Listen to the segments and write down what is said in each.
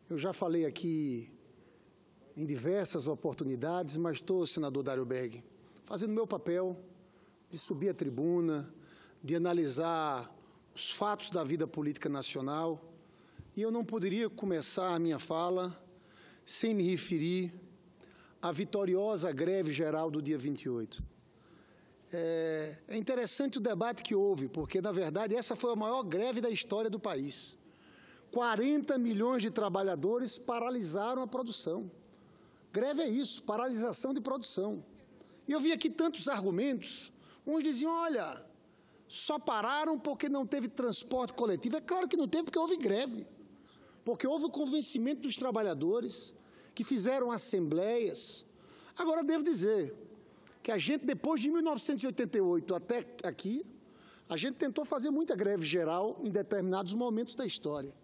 Eu já falei aqui em diversas oportunidades, mas estou, senador Dário Berg, fazendo meu papel de subir à tribuna, de analisar os fatos da vida política nacional, e eu não poderia começar a minha fala sem me referir à vitoriosa greve geral do dia 28. É interessante o debate que houve, porque, na verdade, essa foi a maior greve da história do país. 40 milhões de trabalhadores paralisaram a produção. Greve é isso, paralisação de produção. E eu vi aqui tantos argumentos. Uns diziam, olha, só pararam porque não teve transporte coletivo. É claro que não teve, porque houve greve. Porque houve o convencimento dos trabalhadores que fizeram assembleias. Agora, devo dizer que a gente, depois de 1988 até aqui, a gente tentou fazer muita greve geral em determinados momentos da história.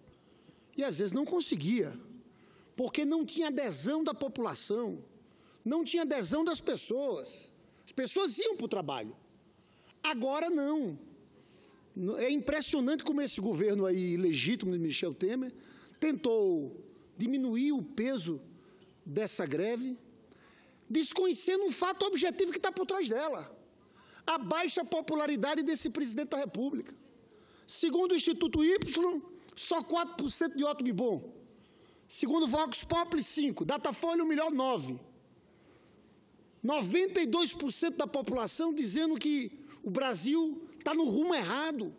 E, às vezes, não conseguia, porque não tinha adesão da população, não tinha adesão das pessoas. As pessoas iam para o trabalho. Agora, não. É impressionante como esse governo aí, legítimo de Michel Temer, tentou diminuir o peso dessa greve, desconhecendo um fato objetivo que está por trás dela: a baixa popularidade desse presidente da República. Segundo o Instituto Y, só 4% de ótimo e bom. Segundo o Vox Populi, 5%. Datafolha, o melhor, 9%. 92% da população dizendo que o Brasil está no rumo errado.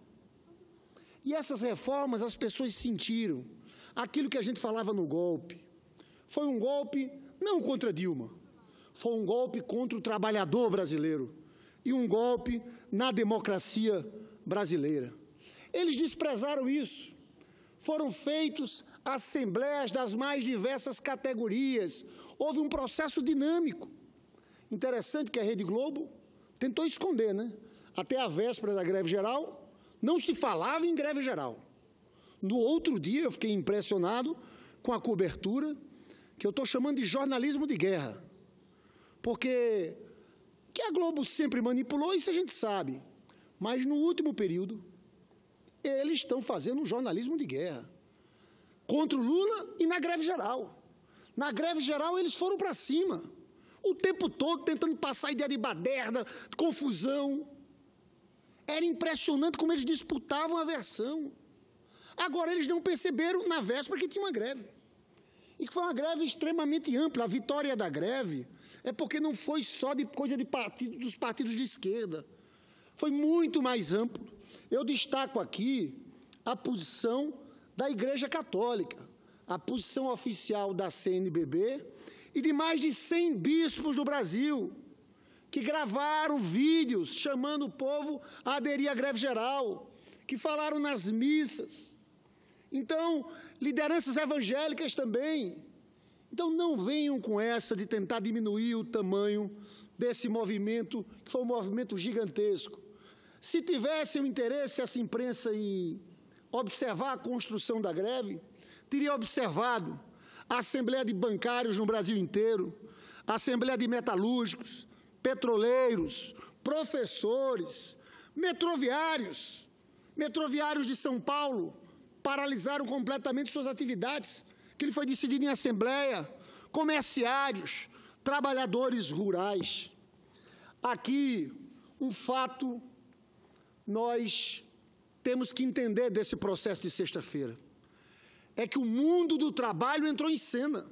E essas reformas, as pessoas sentiram aquilo que a gente falava no golpe. Foi um golpe não contra Dilma, foi um golpe contra o trabalhador brasileiro e um golpe na democracia brasileira. Eles desprezaram isso. Foram feitos assembleias das mais diversas categorias. Houve um processo dinâmico. Interessante que a Rede Globo tentou esconder, né? Até a véspera da greve geral, não se falava em greve geral. No outro dia, eu fiquei impressionado com a cobertura, que eu estou chamando de jornalismo de guerra. Porque que a Globo sempre manipulou, isso a gente sabe. Mas no último período, eles estão fazendo um jornalismo de guerra contra o Lula e na greve geral. Na greve geral, eles foram para cima, o tempo todo tentando passar a ideia de baderna, de confusão. Era impressionante como eles disputavam a versão. Agora, eles não perceberam na véspera que tinha uma greve. E que foi uma greve extremamente ampla. A vitória da greve é porque não foi só de coisa de dos partidos de esquerda. Foi muito mais amplo. Eu destaco aqui a posição da Igreja Católica, a posição oficial da CNBB e de mais de 100 bispos do Brasil, que gravaram vídeos chamando o povo a aderir à greve geral, que falaram nas missas. Então, lideranças evangélicas também. Então, não venham com essa de tentar diminuir o tamanho desse movimento, que foi um movimento gigantesco. Se tivesse o interesse essa imprensa em observar a construção da greve, teria observado a Assembleia de Bancários no Brasil inteiro, a Assembleia de Metalúrgicos, petroleiros, professores, metroviários de São Paulo paralisaram completamente suas atividades, que ele foi decidido em Assembleia, comerciários, trabalhadores rurais. Aqui, um fato nós temos que entender desse processo de sexta-feira. É que o mundo do trabalho entrou em cena.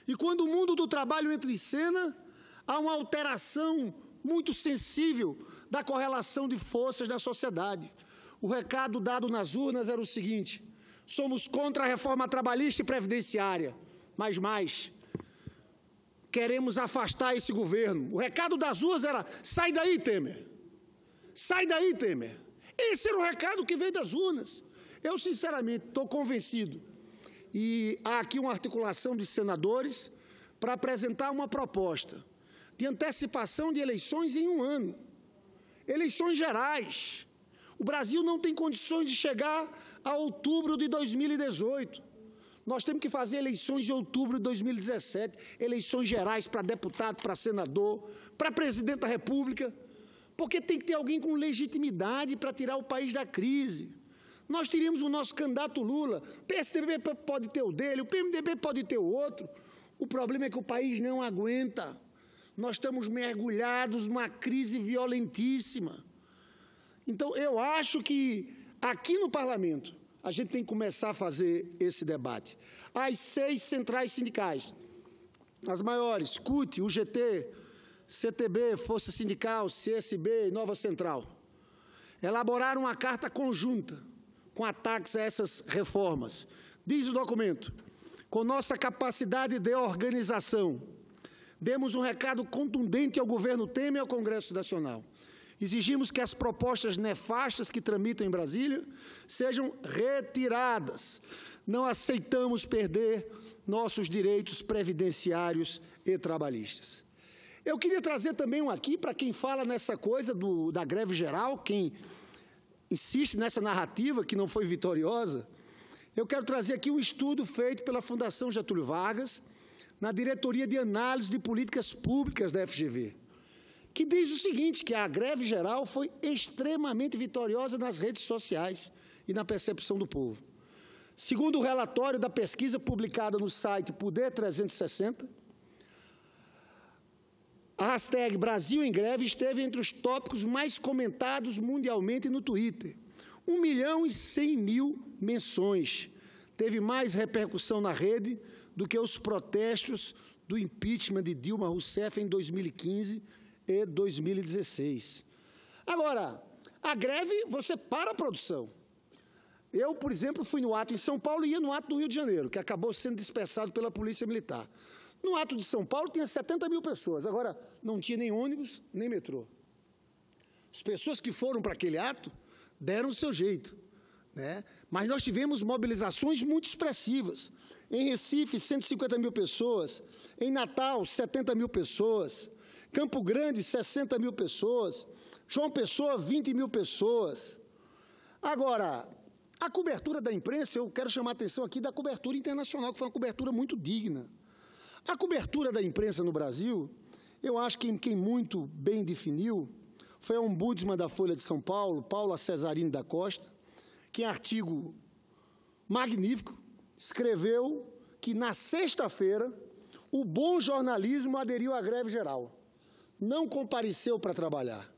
E quando o mundo do trabalho entra em cena, há uma alteração muito sensível da correlação de forças da sociedade. O recado dado nas urnas era o seguinte: somos contra a reforma trabalhista e previdenciária, mas mais, queremos afastar esse governo. O recado das urnas era: sai daí, Temer. Sai daí, Temer. Esse era o recado que veio das urnas. Eu, sinceramente, estou convencido. E há aqui uma articulação de senadores para apresentar uma proposta de antecipação de eleições em 1 ano. Eleições gerais. O Brasil não tem condições de chegar a outubro de 2018. Nós temos que fazer eleições em outubro de 2017, eleições gerais para deputado, para senador, para presidente da República, porque tem que ter alguém com legitimidade para tirar o país da crise. nós teríamos o nosso candidato Lula, o PSDB pode ter o dele, o PMDB pode ter o outro. O problema é que o país não aguenta. Nós estamos mergulhados numa crise violentíssima. Então, eu acho que aqui no Parlamento a gente tem que começar a fazer esse debate. As 6 centrais sindicais, as maiores, CUT, UGT, CTB, Força Sindical, CSB e Nova Central, elaboraram uma carta conjunta com ataques a essas reformas. Diz o documento: com nossa capacidade de organização, demos um recado contundente ao governo Temer e ao Congresso Nacional. Exigimos que as propostas nefastas que tramitam em Brasília sejam retiradas. Não aceitamos perder nossos direitos previdenciários e trabalhistas. Eu queria trazer também um aqui para quem fala nessa coisa da greve geral, quem insiste nessa narrativa que não foi vitoriosa. Eu quero trazer aqui um estudo feito pela Fundação Getúlio Vargas, na Diretoria de Análise de Políticas Públicas da FGV, que diz o seguinte, que a greve geral foi extremamente vitoriosa nas redes sociais e na percepção do povo. Segundo o relatório da pesquisa publicada no site Poder 360, a hashtag Brasil em Greve esteve entre os tópicos mais comentados mundialmente no Twitter. 1.100.000 menções. Teve mais repercussão na rede do que os protestos do impeachment de Dilma Rousseff em 2015 e 2016. Agora, a greve, você para a produção. Eu, por exemplo, fui no ato em São Paulo e ia no ato do Rio de Janeiro, que acabou sendo dispersado pela Polícia Militar. No ato de São Paulo tinha 70.000 pessoas, agora não tinha nem ônibus, nem metrô. As pessoas que foram para aquele ato deram o seu jeito, né? Mas nós tivemos mobilizações muito expressivas. Em Recife, 150.000 pessoas, em Natal, 70.000 pessoas, Campo Grande, 60.000 pessoas, João Pessoa, 20.000 pessoas. Agora, a cobertura da imprensa, eu quero chamar a atenção aqui da cobertura internacional, que foi uma cobertura muito digna. A cobertura da imprensa no Brasil, eu acho que quem muito bem definiu foi a ombudsman da Folha de São Paulo, Paula Cesarini da Costa, que em artigo magnífico escreveu que na sexta-feira o bom jornalismo aderiu à greve geral, não compareceu para trabalhar.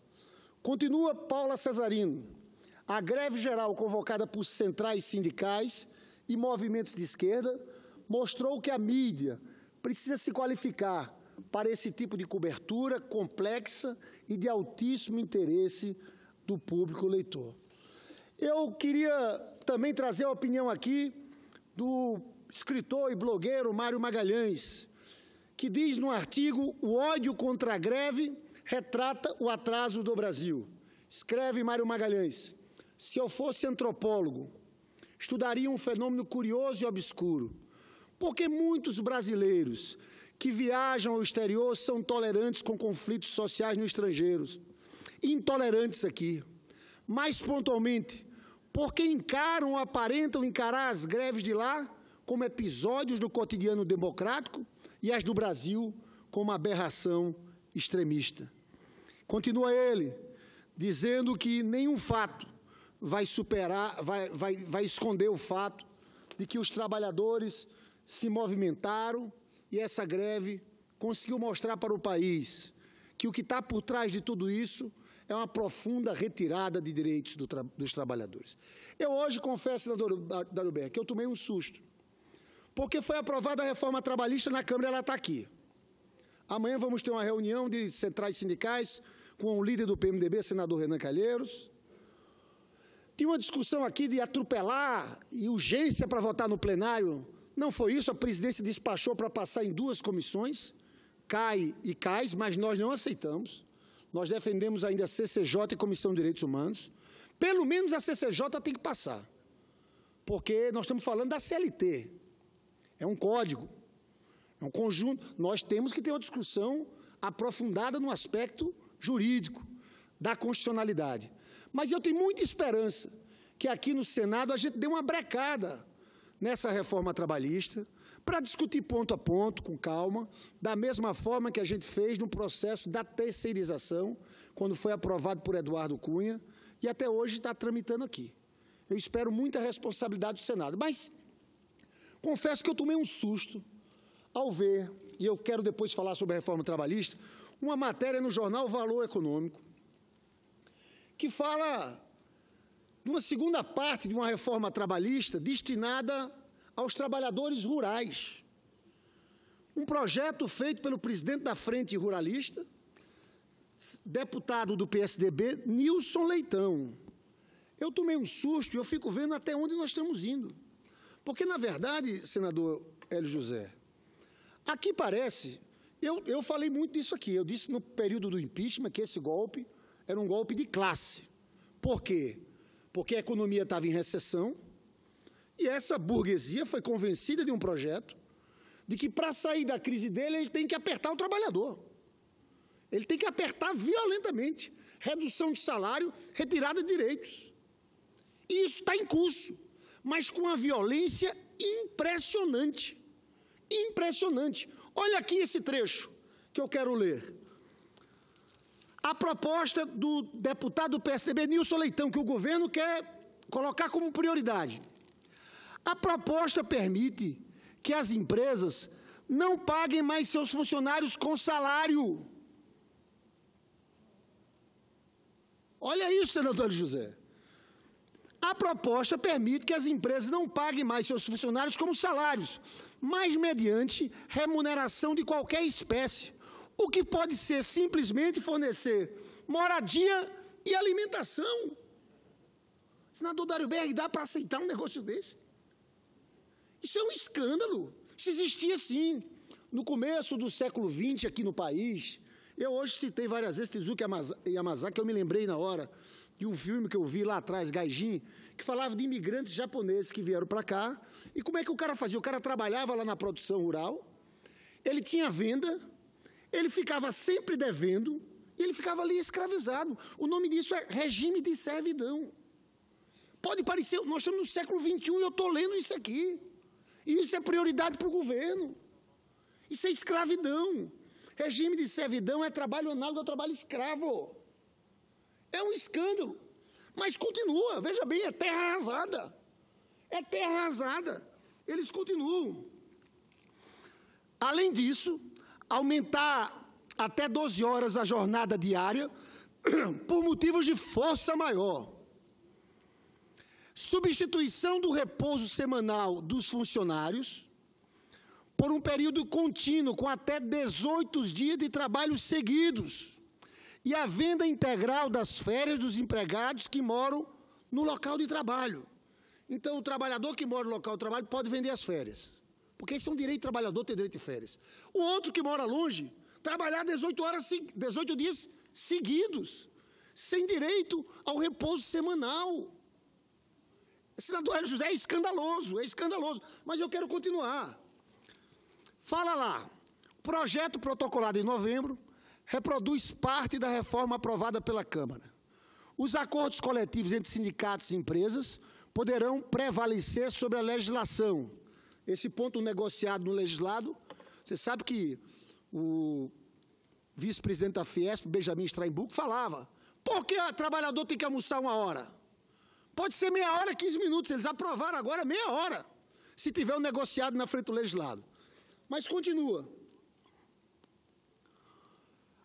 Continua Paula Cesarini: a greve geral convocada por centrais sindicais e movimentos de esquerda mostrou que a mídia precisa se qualificar para esse tipo de cobertura complexa e de altíssimo interesse do público leitor. Eu queria também trazer a opinião aqui do escritor e blogueiro Mário Magalhães, que diz no artigo: o ódio contra a greve retrata o atraso do Brasil. Escreve Mário Magalhães: se eu fosse antropólogo, estudaria um fenômeno curioso e obscuro. Porque muitos brasileiros que viajam ao exterior são tolerantes com conflitos sociais no estrangeiro, intolerantes aqui. Mais pontualmente, porque encaram ou aparentam encarar as greves de lá como episódios do cotidiano democrático e as do Brasil como uma aberração extremista. Continua ele, dizendo que nenhum fato vai esconder o fato de que os trabalhadores se movimentaram e essa greve conseguiu mostrar para o país que o que está por trás de tudo isso é uma profunda retirada de direitos dos trabalhadores. Eu hoje confesso, Daruber, que eu tomei um susto, porque foi aprovada a reforma trabalhista na Câmara, ela está aqui. Amanhã vamos ter uma reunião de centrais sindicais com o líder do PMDB, senador Renan Calheiros. Tinha uma discussão aqui de atropelar e urgência para votar no plenário. Não foi isso, a presidência despachou para passar em 2 comissões, CAI e CAIS, mas nós não aceitamos. Nós defendemos ainda a CCJ e Comissão de Direitos Humanos. Pelo menos a CCJ tem que passar, porque nós estamos falando da CLT. É um código, é um conjunto. Nós temos que ter uma discussão aprofundada no aspecto jurídico, da constitucionalidade. Mas eu tenho muita esperança que aqui no Senado a gente dê uma brecada nessa reforma trabalhista, para discutir ponto a ponto, com calma, da mesma forma que a gente fez no processo da terceirização, quando foi aprovado por Eduardo Cunha, e até hoje está tramitando aqui. Eu espero muita responsabilidade do Senado. Mas confesso que eu tomei um susto ao ver, e eu quero depois falar sobre a reforma trabalhista, uma matéria no jornal Valor Econômico, que fala de uma segunda parte de uma reforma trabalhista destinada aos trabalhadores rurais. Um projeto feito pelo presidente da Frente Ruralista, deputado do PSDB, Nilson Leitão. Eu tomei um susto e eu fico vendo até onde nós estamos indo. Porque, na verdade, senador Hélio José, aqui parece, eu falei muito disso aqui, eu disse no período do impeachment que esse golpe era um golpe de classe. Por quê? Porque a economia estava em recessão e essa burguesia foi convencida de um projeto de que, para sair da crise dele, ele tem que apertar o trabalhador. Ele tem que apertar violentamente. Redução de salário, retirada de direitos. E isso está em curso, mas com uma violência impressionante. Impressionante. Olha aqui esse trecho que eu quero ler. A proposta do deputado do PSDB, Nilson Leitão, que o governo quer colocar como prioridade. A proposta permite que as empresas não paguem mais seus funcionários com salário. Olha isso, senador José. A proposta permite que as empresas não paguem mais seus funcionários como salários, mas mediante remuneração de qualquer espécie, o que pode ser simplesmente fornecer moradia e alimentação. Senador Dário Berg, dá para aceitar um negócio desse? Isso é um escândalo. Isso existia, sim. No começo do século XX aqui no país, eu hoje citei várias vezes Tezuka Yamazaki, eu me lembrei na hora de um filme que eu vi lá atrás, Gaijin, que falava de imigrantes japoneses que vieram para cá. E como é que o cara fazia? O cara trabalhava lá na produção rural, ele tinha venda, ele ficava sempre devendo e ele ficava ali escravizado. O nome disso é regime de servidão. Pode parecer, nós estamos no século XXI e eu estou lendo isso aqui. E isso é prioridade para o governo. Isso é escravidão. Regime de servidão é trabalho análogo ao trabalho escravo. É um escândalo. Mas continua, veja bem, é terra arrasada. É terra arrasada. Eles continuam. Além disso, aumentar até 12 horas a jornada diária por motivos de força maior. Substituição do repouso semanal dos funcionários por um período contínuo com até 18 dias de trabalho seguidos e a venda integral das férias dos empregados que moram no local de trabalho. Então, o trabalhador que mora no local de trabalho pode vender as férias, porque isso é um direito do trabalhador ter direito de férias. O outro que mora longe, trabalhar 18 dias seguidos, sem direito ao repouso semanal. Senador Hélio José, é escandaloso, mas eu quero continuar. Fala lá, projeto protocolado em novembro reproduz parte da reforma aprovada pela Câmara. Os acordos coletivos entre sindicatos e empresas poderão prevalecer sobre a legislação. Esse ponto negociado no legislado, você sabe que o vice-presidente da Fiesp, Benjamin Straimburg, falava, por que o trabalhador tem que almoçar 1 hora? Pode ser meia hora, 15 minutos, eles aprovaram agora meia hora, se tiver um negociado na frente do legislado. Mas continua.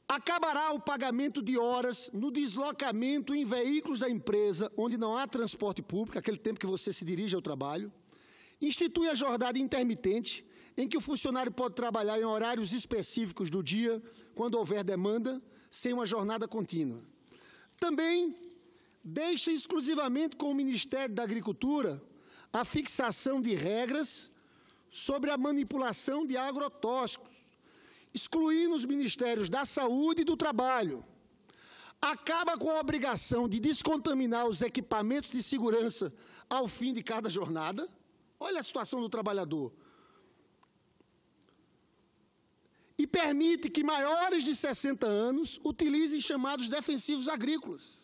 Acabará o pagamento de horas no deslocamento em veículos da empresa onde não há transporte público, aquele tempo que você se dirige ao trabalho. Institui a jornada intermitente, em que o funcionário pode trabalhar em horários específicos do dia, quando houver demanda, sem uma jornada contínua. Também deixa exclusivamente com o Ministério da Agricultura a fixação de regras sobre a manipulação de agrotóxicos, excluindo os Ministérios da Saúde e do Trabalho. Acaba com a obrigação de descontaminar os equipamentos de segurança ao fim de cada jornada. Olha a situação do trabalhador. E permite que maiores de 60 anos utilizem chamados defensivos agrícolas.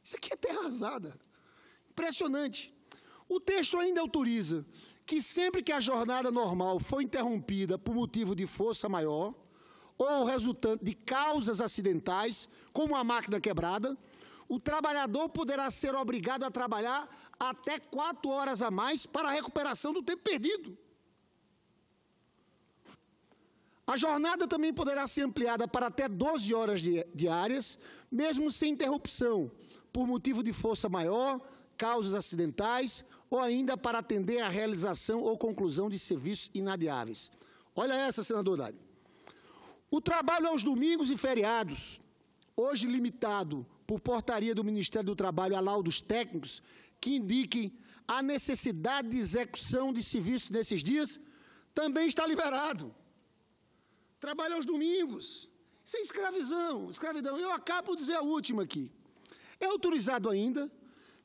Isso aqui é terra arrasada. Impressionante. O texto ainda autoriza que sempre que a jornada normal for interrompida por motivo de força maior ou resultante de causas acidentais, como a máquina quebrada, o trabalhador poderá ser obrigado a trabalhar até 4 horas a mais para a recuperação do tempo perdido. A jornada também poderá ser ampliada para até 12 horas diárias, mesmo sem interrupção, por motivo de força maior, causas acidentais ou ainda para atender à realização ou conclusão de serviços inadiáveis. Olha essa, senador Dário. O trabalho aos domingos e feriados, hoje limitado por portaria do Ministério do Trabalho a laudos técnicos que indiquem a necessidade de execução de serviços nesses dias, também está liberado. Trabalho aos domingos. Isso é escravidão. Eu acabo de dizer a última aqui. É autorizado ainda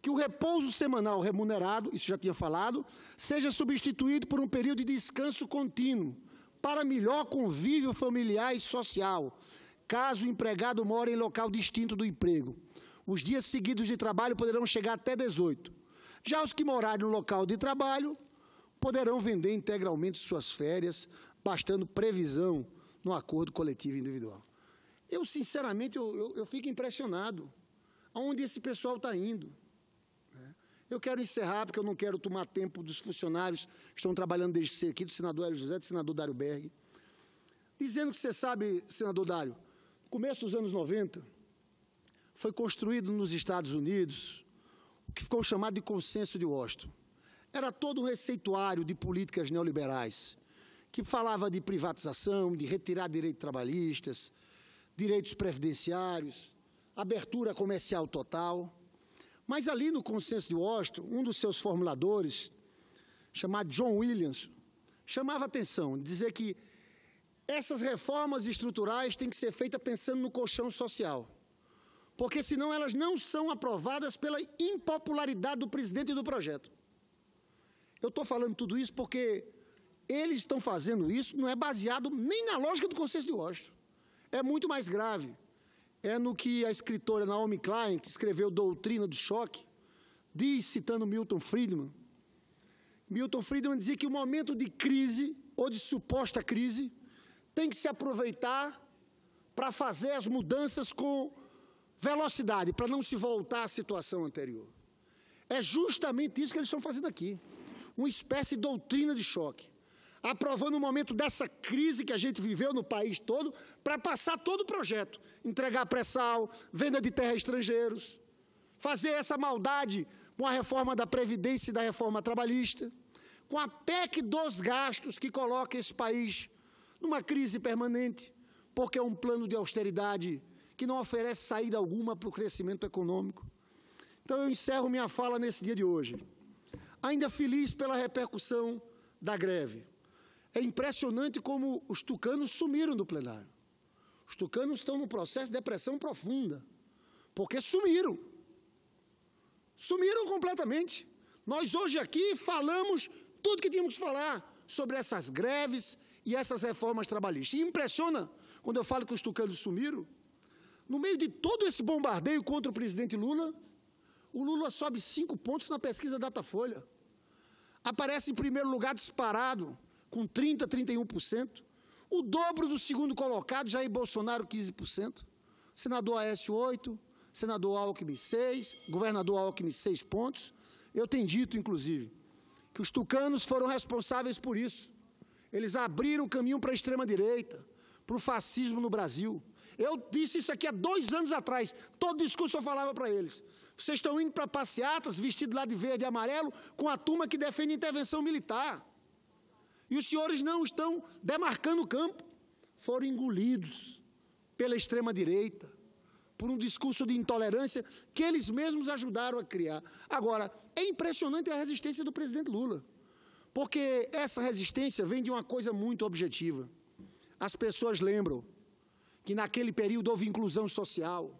que o repouso semanal remunerado, isso já tinha falado, seja substituído por um período de descanso contínuo, para melhor convívio familiar e social, caso o empregado more em local distinto do emprego. Os dias seguidos de trabalho poderão chegar até 18. Já os que morarem no local de trabalho poderão vender integralmente suas férias, bastando previsão no acordo coletivo individual. Eu, sinceramente, eu fico impressionado aonde esse pessoal está indo. Eu quero encerrar, porque eu não quero tomar tempo dos funcionários que estão trabalhando desde cedo aqui, do senador Hélio José, do senador Dário Berg, dizendo que você sabe, senador Dário, no começo dos anos 90, foi construído nos Estados Unidos o que ficou chamado de Consenso de Washington. Era todo um receituário de políticas neoliberais, que falava de privatização, de retirar direitos trabalhistas, direitos previdenciários, abertura comercial total. Mas ali no Consenso de Washington, um dos seus formuladores, chamado John Williams, chamava atenção, dizer que essas reformas estruturais têm que ser feitas pensando no colchão social, porque senão elas não são aprovadas pela impopularidade do presidente e do projeto. Eu estou falando tudo isso porque eles estão fazendo isso, não é baseado nem na lógica do Consenso de Washington. É muito mais grave. É no que a escritora Naomi Klein, que escreveu Doutrina do Choque, diz, citando Milton Friedman. Milton Friedman dizia que o momento de crise, ou de suposta crise, tem que se aproveitar para fazer as mudanças com velocidade, para não se voltar à situação anterior. É justamente isso que eles estão fazendo aqui. Uma espécie de doutrina de choque. Aprovando o momento dessa crise que a gente viveu no país todo, para passar todo o projeto, entregar pré-sal, venda de terra a estrangeiros, fazer essa maldade com a reforma da Previdência e da reforma trabalhista, com a PEC dos gastos que coloca esse país numa crise permanente, porque é um plano de austeridade que não oferece saída alguma para o crescimento econômico. Então eu encerro minha fala nesse dia de hoje, ainda feliz pela repercussão da greve. É impressionante como os tucanos sumiram do plenário. Os tucanos estão num processo de depressão profunda, porque sumiram. Sumiram completamente. Nós hoje aqui falamos tudo que tínhamos que falar sobre essas greves e essas reformas trabalhistas. E impressiona, quando eu falo que os tucanos sumiram, no meio de todo esse bombardeio contra o presidente Lula, o Lula sobe 5 pontos na pesquisa Datafolha. Aparece em primeiro lugar disparado, com 30%, 31%, o dobro do segundo colocado, Jair Bolsonaro, 15%, senador Aécio, 8%, senador Alckmin, 6%, governador Alckmin, 6 pontos. Eu tenho dito, inclusive, que os tucanos foram responsáveis por isso. Eles abriram o caminho para a extrema-direita, para o fascismo no Brasil. Eu disse isso aqui há 2 anos atrás, todo discurso eu falava para eles. Vocês estão indo para passeatas, vestidos lá de verde e amarelo, com a turma que defende intervenção militar. E os senhores não estão demarcando o campo. Foram engolidos pela extrema-direita, por um discurso de intolerância que eles mesmos ajudaram a criar. Agora, é impressionante a resistência do presidente Lula, porque essa resistência vem de uma coisa muito objetiva. As pessoas lembram que naquele período houve inclusão social,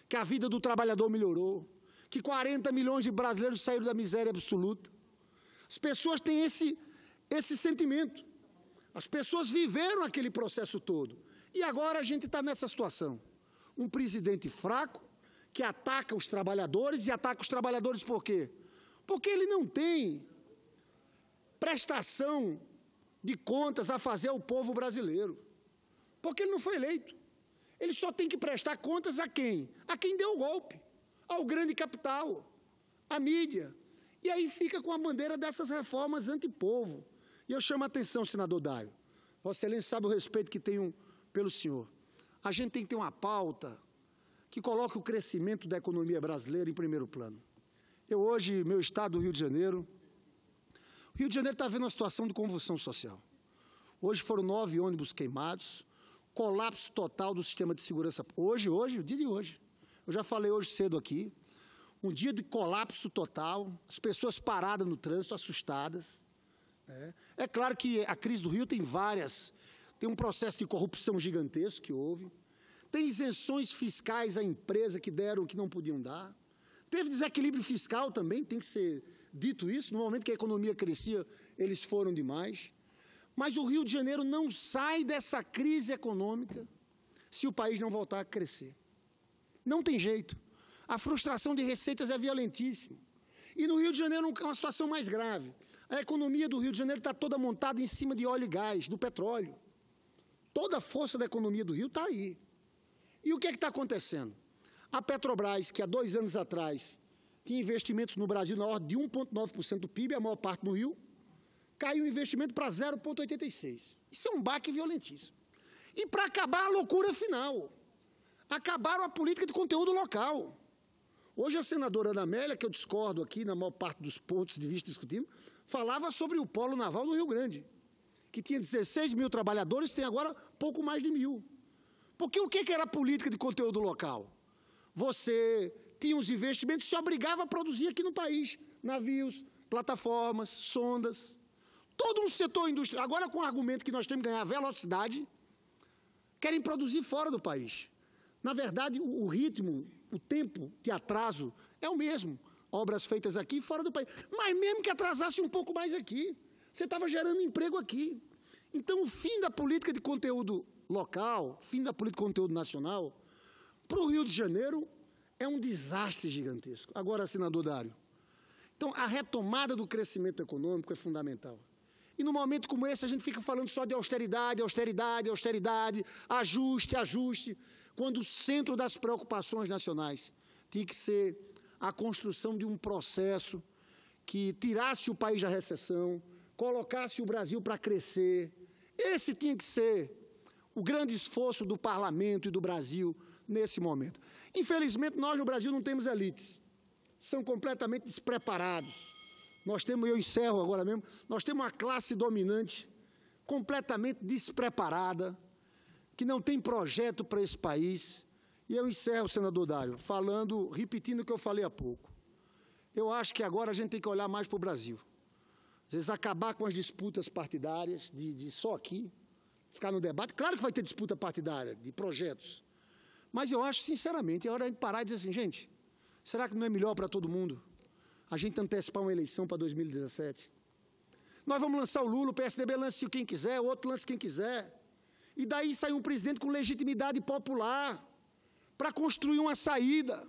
que a vida do trabalhador melhorou, que 40 milhões de brasileiros saíram da miséria absoluta. As pessoas têm esse sentimento. As pessoas viveram aquele processo todo. E agora a gente está nessa situação. Um presidente fraco, que ataca os trabalhadores, e ataca os trabalhadores por quê? Porque ele não tem prestação de contas a fazer ao povo brasileiro. Porque ele não foi eleito. Ele só tem que prestar contas a quem? A quem deu o golpe. ao grande capital, à mídia. E aí fica com a bandeira dessas reformas antipovo. E eu chamo a atenção, senador Dário. Vossa Excelência sabe o respeito que tenho pelo senhor. A gente tem que ter uma pauta que coloque o crescimento da economia brasileira em primeiro plano. Eu hoje, meu estado, o Rio de Janeiro, está vendo uma situação de convulsão social. Hoje foram 9 ônibus queimados, colapso total do sistema de segurança. Hoje, o dia de hoje. Eu já falei hoje cedo aqui, um dia de colapso total, as pessoas paradas no trânsito, assustadas. É claro que a crise do Rio tem um processo de corrupção gigantesco que houve, tem isenções fiscais à empresa que deram o que não podiam dar, teve desequilíbrio fiscal também, tem que ser dito isso, no momento que a economia crescia, eles foram demais. Mas o Rio de Janeiro não sai dessa crise econômica se o país não voltar a crescer. Não tem jeito. A frustração de receitas é violentíssima. E no Rio de Janeiro é uma situação mais grave. A economia do Rio de Janeiro está toda montada em cima de óleo e gás, do petróleo. Toda a força da economia do Rio está aí. E o que é que está acontecendo? A Petrobras, que há 2 anos atrás tinha investimentos no Brasil na ordem de 1,9% do PIB, a maior parte no Rio, caiu o investimento para 0,86%. Isso é um baque violentíssimo. E para acabar a loucura final, acabaram a política de conteúdo local. Hoje a senadora Ana Amélia, que eu discordo aqui na maior parte dos pontos de vista discutidos, falava sobre o polo naval do Rio Grande, que tinha 16 mil trabalhadores, tem agora pouco mais de 1.000. Porque o que era a política de conteúdo local? Você tinha os investimentos e se obrigava a produzir aqui no país, navios, plataformas, sondas, todo um setor industrial. Agora, com o argumento que nós temos que ganhar velocidade, querem produzir fora do país. Na verdade, o ritmo, o tempo de atraso é o mesmo. Obras feitas aqui e fora do país. Mas mesmo que atrasasse um pouco mais aqui, você estava gerando emprego aqui. Então, o fim da política de conteúdo local, fim da política de conteúdo nacional, para o Rio de Janeiro é um desastre gigantesco. Agora, senador Dário, então a retomada do crescimento econômico é fundamental. E num momento como esse a gente fica falando só de austeridade, austeridade, austeridade, ajuste, ajuste, quando o centro das preocupações nacionais tinha que ser a construção de um processo que tirasse o país da recessão, colocasse o Brasil para crescer. Esse tinha que ser o grande esforço do parlamento e do Brasil nesse momento. Infelizmente, nós no Brasil não temos elites. São completamente despreparados. Nós temos, eu encerro agora mesmo, nós temos uma classe dominante completamente despreparada, que não tem projeto para esse país. E eu encerro, senador Dário, repetindo o que eu falei há pouco. Eu acho que agora a gente tem que olhar mais para o Brasil. Às vezes acabar com as disputas partidárias, de só aqui, ficar no debate. Claro que vai ter disputa partidária, de projetos. Mas eu acho, sinceramente, é hora de parar e dizer assim, gente, será que não é melhor para todo mundo a gente antecipar uma eleição para 2017? Nós vamos lançar o Lula, o PSDB lance quem quiser, o outro lance quem quiser. E daí sai um presidente com legitimidade popular para construir uma saída.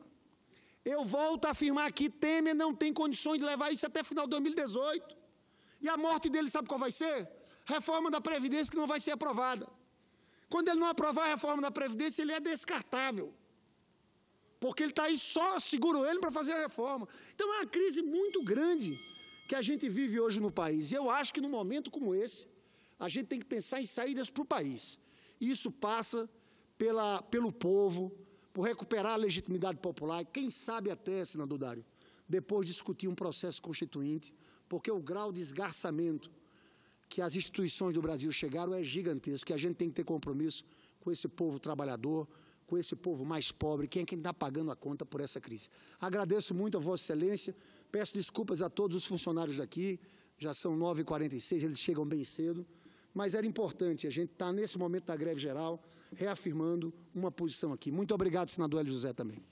Eu volto a afirmar aqui, Temer não tem condições de levar isso até final de 2018. E a morte dele, sabe qual vai ser? Reforma da Previdência que não vai ser aprovada. Quando ele não aprovar a reforma da Previdência, ele é descartável. Porque ele está aí, só segura ele para fazer a reforma. Então é uma crise muito grande que a gente vive hoje no país. E eu acho que num momento como esse, a gente tem que pensar em saídas para o país. E isso passa pelo povo, por recuperar a legitimidade popular, e quem sabe até, senador Dário, depois discutir um processo constituinte, porque o grau de esgarçamento que as instituições do Brasil chegaram é gigantesco, que a gente tem que ter compromisso com esse povo trabalhador, com esse povo mais pobre, quem é quem está pagando a conta por essa crise. Agradeço muito a Vossa Excelência, peço desculpas a todos os funcionários daqui, já são 9h46, eles chegam bem cedo, mas era importante, a gente está nesse momento da greve geral, reafirmando uma posição aqui. Muito obrigado, senador Hélio José, também.